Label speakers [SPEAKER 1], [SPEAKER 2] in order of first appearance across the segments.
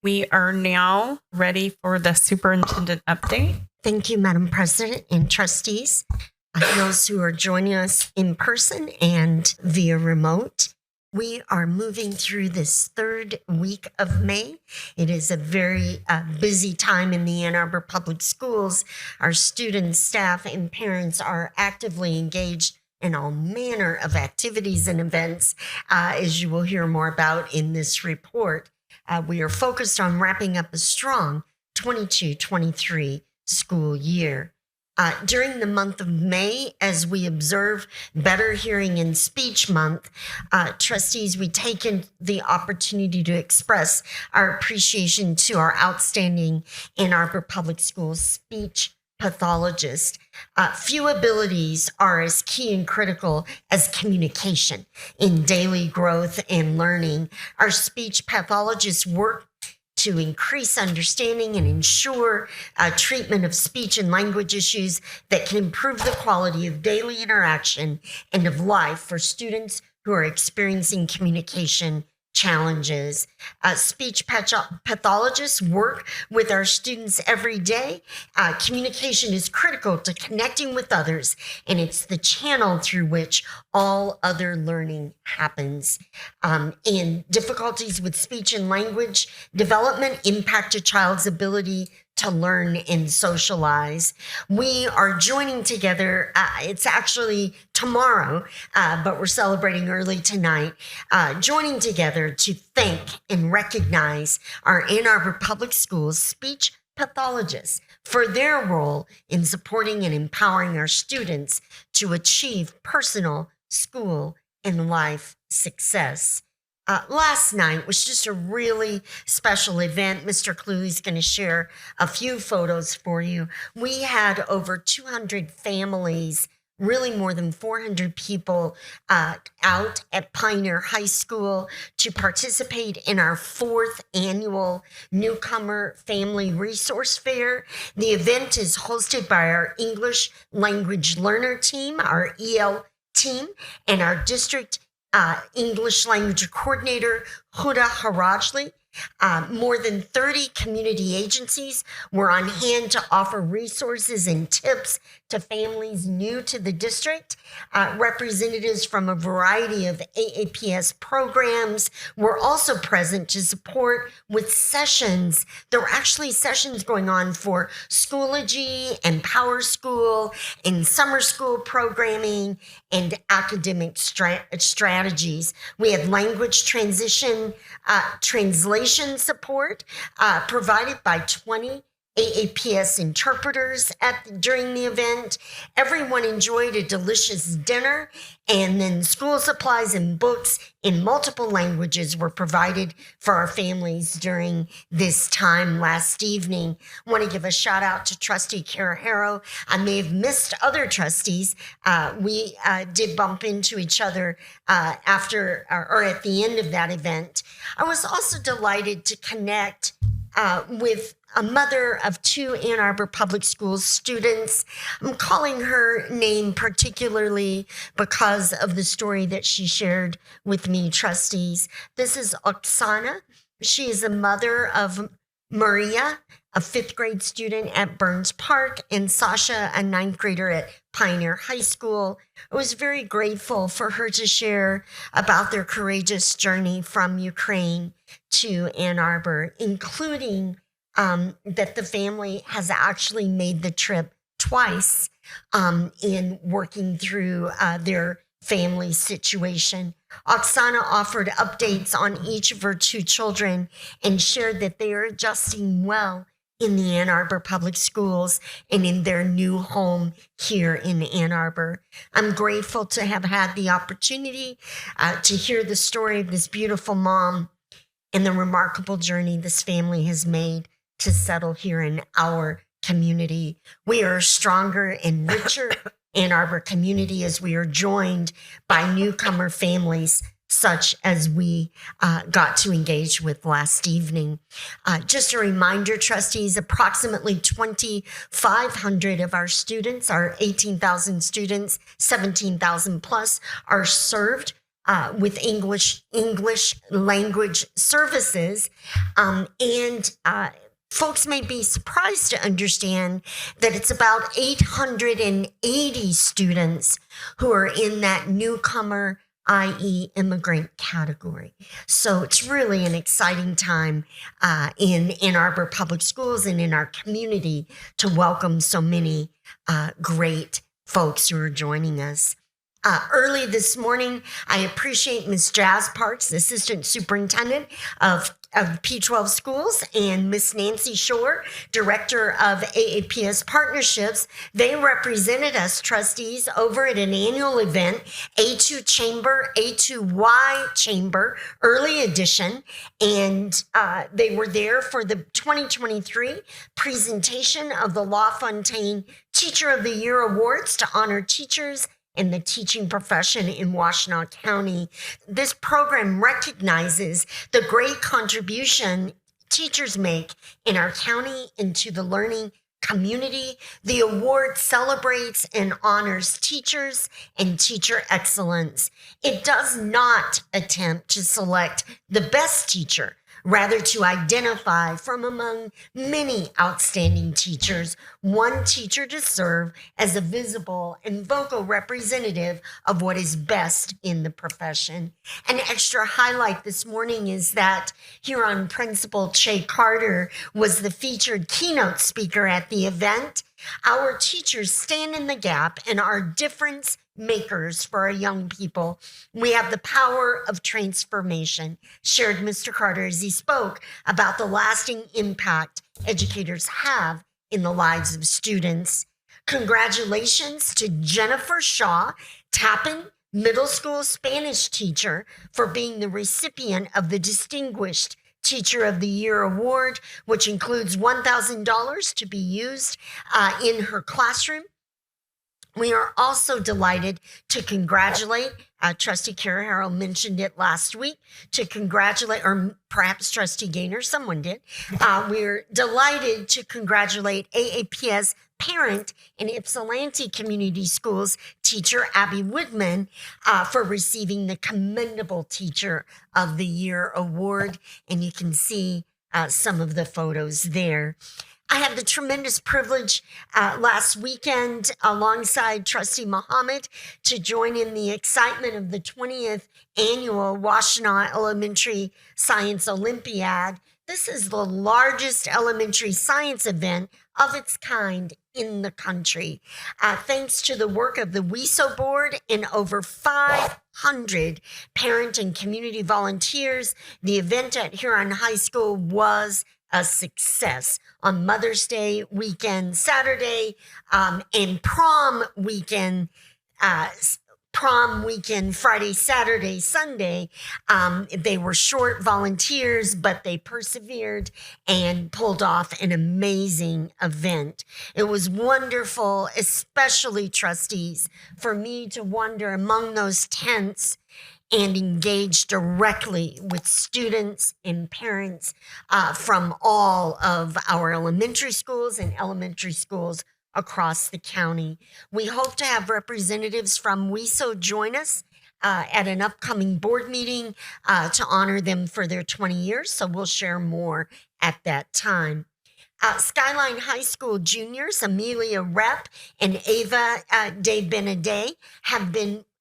[SPEAKER 1] We are now ready for the superintendent update.
[SPEAKER 2] Thank you, Madam President and trustees, those who are joining us in person and via remote. We are moving through this third week of May. It is a very busy time in the Ann Arbor Public Schools. Our students, staff, and parents are actively engaged in all manner of activities and events, as you will hear more about in this report. We are focused on wrapping up a strong 22-23 school year. During the month of May, as we observe Better Hearing and Speech Month, trustees, we take in the opportunity to express our appreciation to our outstanding Ann Arbor Public Schools speech pathologists. Few abilities are as key and critical as communication in daily growth and learning. Our speech pathologists work to increase understanding and ensure treatment of speech and language issues that can improve the quality of daily interaction and of life for students who are experiencing communication challenges. Speech pathologists work with our students every day. Communication is critical to connecting with others, and it's the channel through which all other learning happens. And difficulties with speech and language development impact a child's ability to learn and socialize. We are joining together. It's actually tomorrow, but we're celebrating early tonight, joining together to thank and recognize our Ann Arbor Public Schools speech pathologists for their role in supporting and empowering our students to achieve personal, school, and life success. Last night was just a really special event. Mr. Cluey's going to share a few photos for you. We had over 200 families, really more than 400 people out at Pioneer High School to participate in our 4th annual Newcomer Family Resource Fair. The event is hosted by our English Language Learner team, our EL team, and our district English language coordinator, Huda Harajli. More than 30 community agencies were on hand to offer resources and tips to families new to the district. Representatives from a variety of AAPS programs were also present to support with sessions. There were actually sessions going on for Schoology and Power School and summer school programming and academic strategies. We had language translation support provided by 20 AAPS interpreters during the event. Everyone enjoyed a delicious dinner, and then school supplies and books in multiple languages were provided for our families during this time last evening. I want to give a shout out to Trustee Caraharo. I may have missed other trustees. We did bump into each other after or at the end of that event. I was also delighted to connect with a mother of 2 Ann Arbor Public Schools students. I'm calling her name particularly because of the story that she shared with me, trustees. This is Oksana. She is the mother of Maria, a 5th grade student at Burns Park, and Sasha, a 9th grader at Pioneer High School. I was very grateful for her to share about their courageous journey from Ukraine to Ann Arbor, including that the family has actually made the trip twice in working through their family situation. Oksana offered updates on each of her 2 children and shared that they are adjusting well in the Ann Arbor Public Schools and in their new home here in Ann Arbor. I'm grateful to have had the opportunity to hear the story of this beautiful mom and the remarkable journey this family has made to settle here in our community. We are a stronger and richer Ann Arbor community as we are joined by newcomer families such as we got to engage with last evening. Just a reminder, trustees, approximately 2,500 of our students, our 18,000 students, 17,000 plus, are served with English language services. And folks may be surprised to understand that it's about 880 students who are in that newcomer, i.e. immigrant category. So it's really an exciting time in Ann Arbor Public Schools and in our community to welcome so many great folks who are joining us. Early this morning, I appreciate Ms. Jazz Parks, Assistant Superintendent of P12 Schools, and Ms. Nancy Shore, Director of AAPS Partnerships. They represented us trustees over at an annual event, A2 Chamber, A2Y Chamber, early edition, and they were there for the 2023 presentation of the LaFontaine Teacher of the Year Awards to honor teachers in the teaching profession in Washtenaw County. This program recognizes the great contribution teachers make in our county into the learning community. The award celebrates and honors teachers and teacher excellence. It does not attempt to select the best teacher, rather to identify from among many outstanding teachers, one teacher to serve as a visible and vocal representative of what is best in the profession. An extra highlight this morning is that Huron Principal Che Carter was the featured keynote speaker at the event. Our teachers stand in the gap and are difference makers for our young people. We have the power of transformation, shared Mr. Carter as he spoke about the lasting impact educators have in the lives of students. Congratulations to Jennifer Shaw, Tappan Middle School Spanish teacher, for being the recipient of the Distinguished Teacher of the Year Award, which includes $1,000 to be used in her classroom. We are also delighted to congratulate, Trustee Kara Harrell mentioned it last week, to congratulate, or perhaps Trustee Gaynor, someone did. We're delighted to congratulate AAPS parent in Ypsilanti Community Schools teacher Abby Woodman for receiving the Commendable Teacher of the Year Award. And you can see some of the photos there. I had the tremendous privilege last weekend alongside Trustee Muhammad to join in the excitement of the 20th annual Washtenaw Elementary Science Olympiad. This is the largest elementary science event of its kind in the country. Thanks to the work of the WISO board and over 500 parent and community volunteers, the event at Huron High School was a success. On Mother's Day weekend, Saturday, and prom weekend, Friday, Saturday, Sunday. They were short volunteers, but they persevered and pulled off an amazing event. It was wonderful, especially trustees, for me to wander among those tents and engage directly with students and parents from all of our elementary schools and elementary schools across the county. We hope to have representatives from WISO join us at an upcoming board meeting to honor them for their 20 years, so we'll share more at that time. Skyline High School juniors Amelia Rep and Ava De Benedet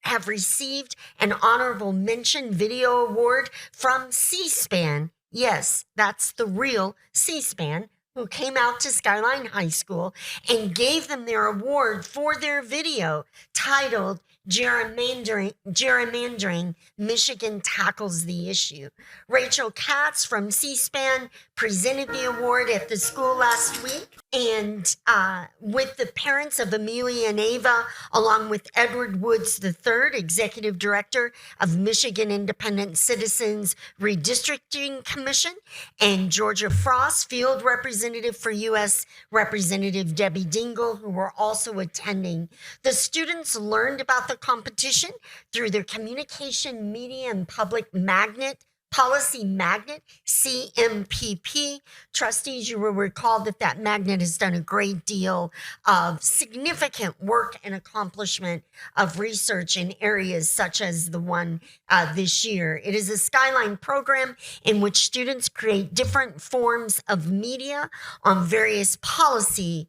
[SPEAKER 2] have received an honorable mention video award from CSPAN. Yes, that's the real CSPAN, who came out to Skyline High School and gave them their award for their video titled Gerrymandering, Michigan Tackles the Issue. Rachel Katz from CSPAN presented the award at the school last week, and with the parents of Amelia and Ava, along with Edward Woods III, Executive Director of Michigan Independent Citizens Redistricting Commission, and Georgia Frost, Field Representative for U.S. Representative Debbie Dingle, who were also attending. The students learned about the competition through their communication, media, and public magnet Policy Magnet, CMPP. Trustees, you will recall that magnet has done a great deal of significant work and accomplishment of research in areas such as the one this year. It is a Skyline program in which students create different forms of media on various policy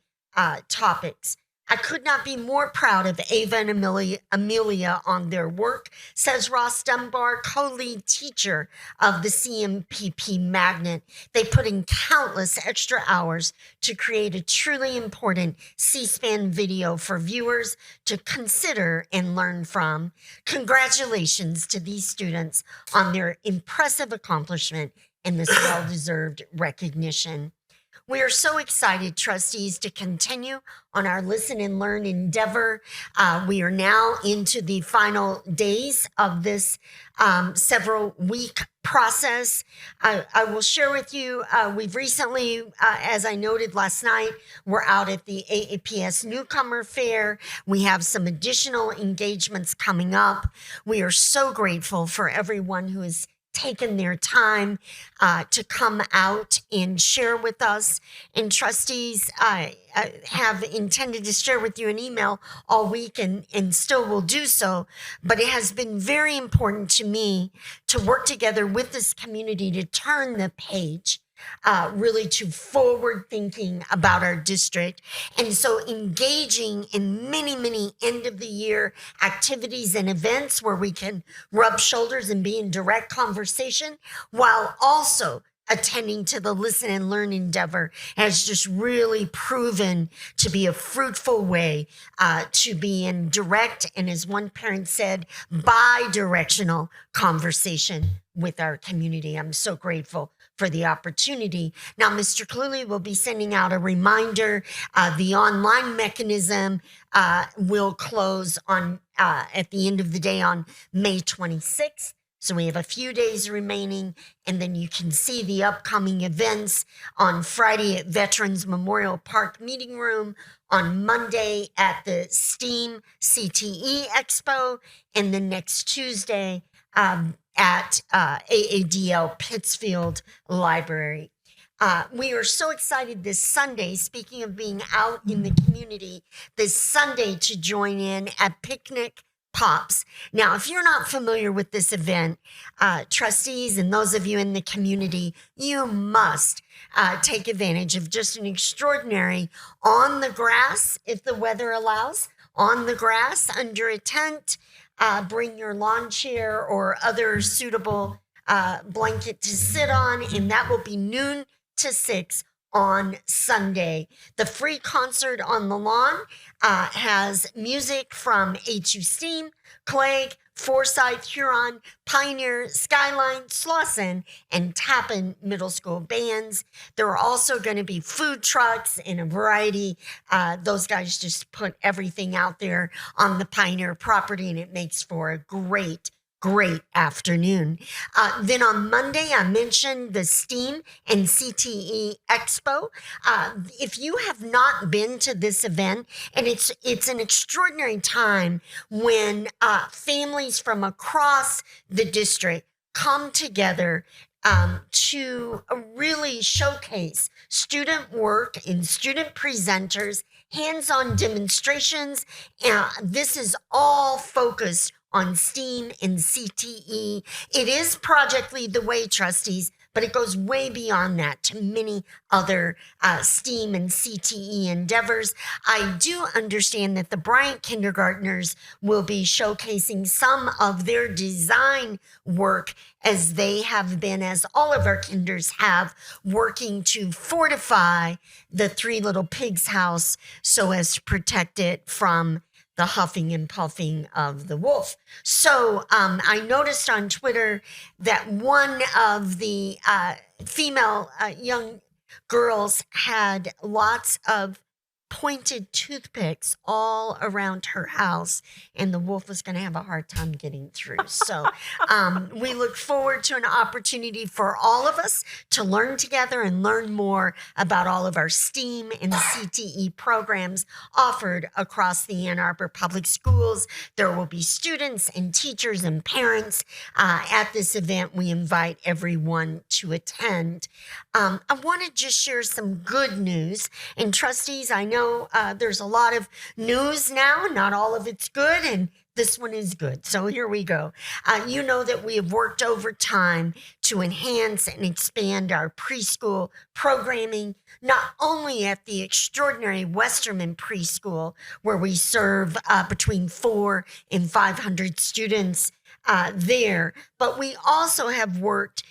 [SPEAKER 2] topics. I could not be more proud of Ava and Amelia on their work, says Ross Dunbar, co-lead teacher of the CMPP Magnet. They put in countless extra hours to create a truly important C-SPAN video for viewers to consider and learn from. Congratulations to these students on their impressive accomplishment and this well-deserved recognition. We are so excited, trustees, to continue on our Listen and Learn endeavor. We are now into the final days of this several-week process. I will share with you, we've recently, as I noted last night, we're out at the AAPS Newcomer Fair. We have some additional engagements coming up. We are so grateful for everyone who is taken their time to come out and share with us. And trustees, I have intended to share with you an email all week and still will do so. But it has been very important to me to work together with this community to turn the page, really to forward thinking about our district. And so engaging in many, many end of the year activities and events where we can rub shoulders and be in direct conversation while also attending to the Listen and Learn endeavor has just really proven to be a fruitful way to be in direct and, as one parent said, bi-directional conversation with our community. I'm so grateful for the opportunity. Now, Mr. Cluley will be sending out a reminder. The online mechanism will close on at the end of the day on May 26th. So we have a few days remaining, and then you can see the upcoming events on Friday at Veterans Memorial Park Meeting Room, on Monday at the STEAM CTE Expo, and then next Tuesday at AADL Pittsfield Library. We are so excited this Sunday, speaking of being out in the community, this Sunday to join in at Picnic Pops. Now, if you're not familiar with this event, trustees and those of you in the community, you must take advantage of just an extraordinary on the grass, if the weather allows, on the grass under a tent. Bring your lawn chair or other suitable blanket to sit on, and that will be noon to 6 on Sunday. The free concert on the lawn has music from A2 Steam, Clegg, Forsyth, Huron, Pioneer, Skyline, Slauson, and Tappan Middle School bands. There are also going to be food trucks and a variety. Those guys just put everything out there on the Pioneer property, and it makes for a great afternoon. Then on Monday, I mentioned the STEAM and CTE Expo. If you have not been to this event, and it's an extraordinary time when families from across the district come together to really showcase student work and student presenters, hands-on demonstrations. This is all focused on STEAM and CTE. It is Project Lead the Way, trustees, but it goes way beyond that to many other STEAM and CTE endeavors. I do understand that the Bryant kindergartners will be showcasing some of their design work, as they have been, as all of our kinders have, working to fortify the Three Little Pigs house so as to protect it from the huffing and puffing of the wolf. So I noticed on Twitter that one of the female young girls had lots of pointed toothpicks all around her house, and the wolf was going to have a hard time getting through. So we look forward to an opportunity for all of us to learn together and learn more about all of our STEAM and CTE programs offered across the Ann Arbor Public Schools. There will be students and teachers and parents at this event. We invite everyone to attend. I want to just share some good news. And trustees, I know there's a lot of news now. Not all of it's good, and this one is good. So here we go. You know that we have worked overtime to enhance and expand our preschool programming, not only at the extraordinary Westerman Preschool, where we serve between 400 and 500 students there, but we also have worked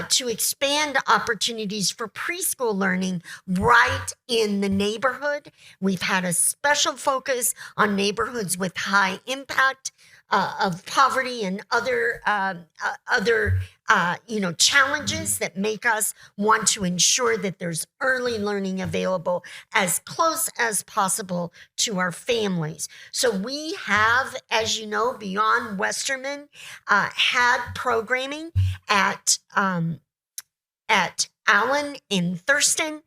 [SPEAKER 2] to expand opportunities for preschool learning right in the neighborhood. We've had a special focus on neighborhoods with high impact of poverty and other challenges that make us want to ensure that there's early learning available as close as possible to our families. So we have, as you know, beyond Westerman, had programming at Allen and Thurston.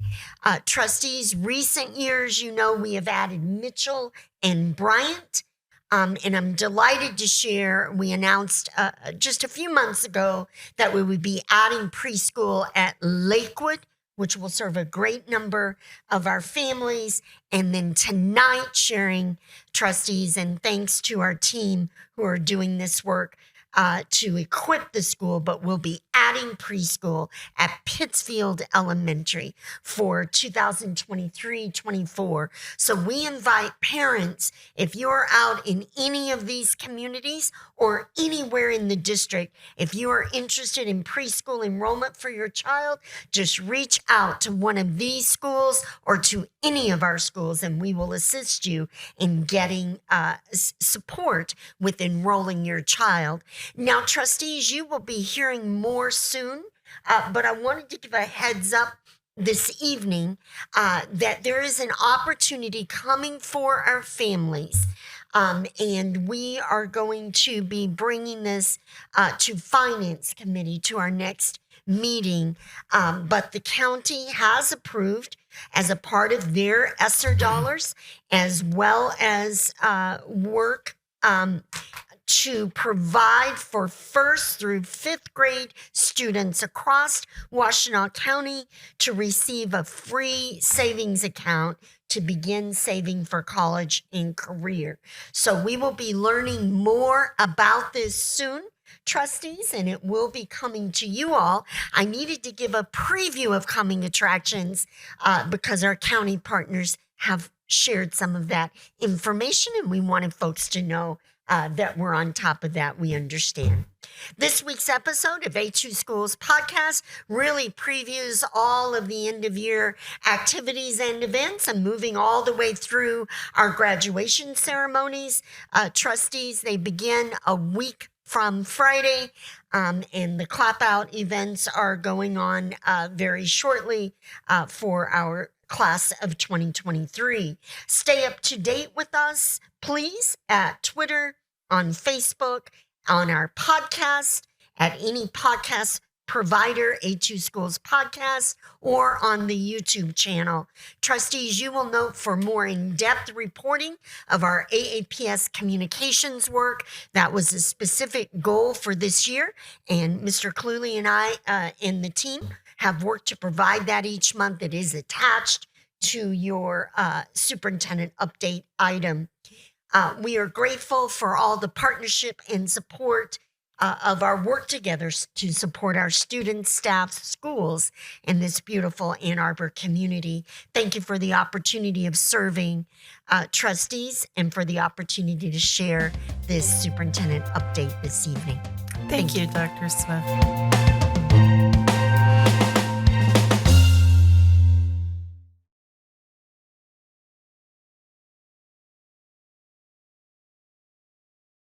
[SPEAKER 2] Trustees, recent years, you know, we have added Mitchell and Bryant. And I'm delighted to share, we announced just a few months ago that we would be adding preschool at Lakewood, which will serve a great number of our families. And then tonight, sharing, trustees, and thanks to our team who are doing this work to equip the school, but we'll be adding preschool at Pittsfield Elementary for 2023-24. So we invite parents, if you're out in any of these communities or anywhere in the district, if you are interested in preschool enrollment for your child, just reach out to one of these schools or to any of our schools, and we will assist you in getting support with enrolling your child. Now, trustees, you will be hearing more soon, but I wanted to give a heads up this evening that there is an opportunity coming for our families. And we are going to be bringing this to Finance Committee to our next meeting. But the county has approved, as a part of their ESSER dollars, as well as work to provide for 1st through 5th grade students across Washtenaw County to receive a free savings account to begin saving for college and career. So we will be learning more about this soon, trustees, and it will be coming to you all. I needed to give a preview of coming attractions because our county partners have shared some of that information, and we wanted folks to know that we're on top of that. We understand. This week's episode of A2 Schools podcast really previews all of the end of year activities and events and moving all the way through our graduation ceremonies. Trustees, they begin a week from Friday, and the clap out events are going on very shortly for our class of 2023. Stay up to date with us, please, at Twitter, on Facebook, on our podcast, at any podcast provider, A2 Schools Podcast, or on the YouTube channel. Trustees, you will note for more in-depth reporting of our AAPS communications work. That was a specific goal for this year, and Mr. Cluley and I and the team have worked to provide that each month. It is attached to your superintendent update item. We are grateful for all the partnership and support of our work together to support our students, staff, schools in this beautiful Ann Arbor community. Thank you for the opportunity of serving trustees and for the opportunity to share this superintendent update this evening.
[SPEAKER 1] Thank you, Dr. Swift.